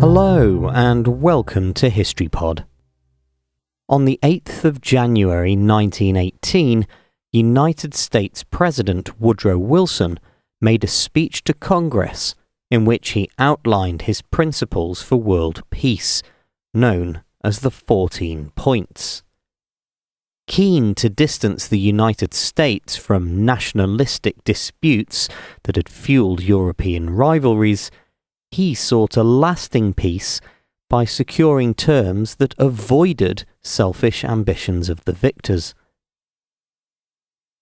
Hello and welcome to HistoryPod. On the 8th of January 1918, United States President Woodrow Wilson made a speech to Congress in which he outlined his principles for world peace, known as the 14 Points. Keen to distance the United States from nationalistic disputes that had fueled European rivalries, he sought a lasting peace by securing terms that avoided selfish ambitions of the victors.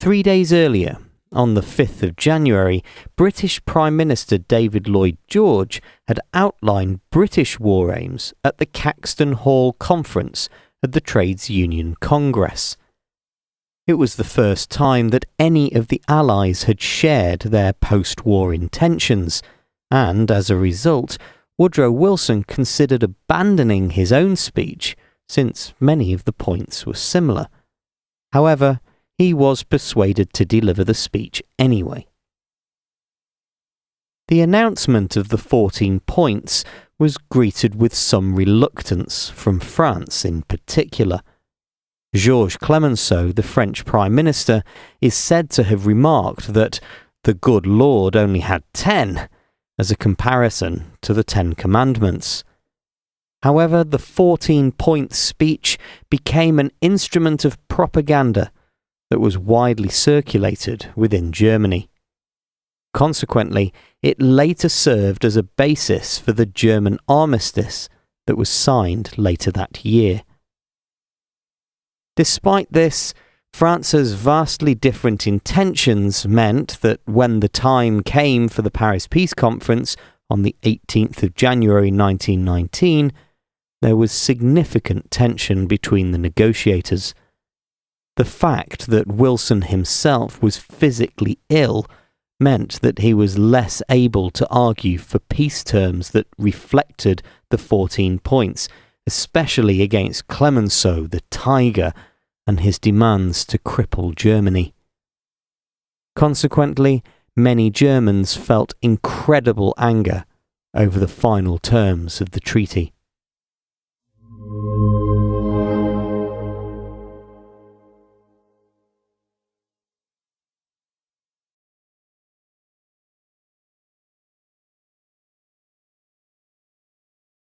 3 days earlier, on the 5th of January, British Prime Minister David Lloyd George had outlined British war aims at the Caxton Hall conference at the Trades Union Congress. It was the first time that any of the Allies had shared their post-war intentions, and as a result, Woodrow Wilson considered abandoning his own speech, since many of the points were similar. However, he was persuaded to deliver the speech anyway. The announcement of the 14 points was greeted with some reluctance from France in particular. Georges Clemenceau, the French Prime Minister, is said to have remarked that the good Lord only had 10, as a comparison to the 10 Commandments. However, the 14-point speech became an instrument of propaganda that was widely circulated within Germany. Consequently, it later served as a basis for the German armistice that was signed later that year. Despite this, France's vastly different intentions meant that when the time came for the Paris Peace Conference on the 18th of January 1919, there was significant tension between the negotiators. The fact that Wilson himself was physically ill meant that he was less able to argue for peace terms that reflected the 14 points, especially against Clemenceau, the Tiger, and his demands to cripple Germany. Consequently, many Germans felt incredible anger over the final terms of the treaty.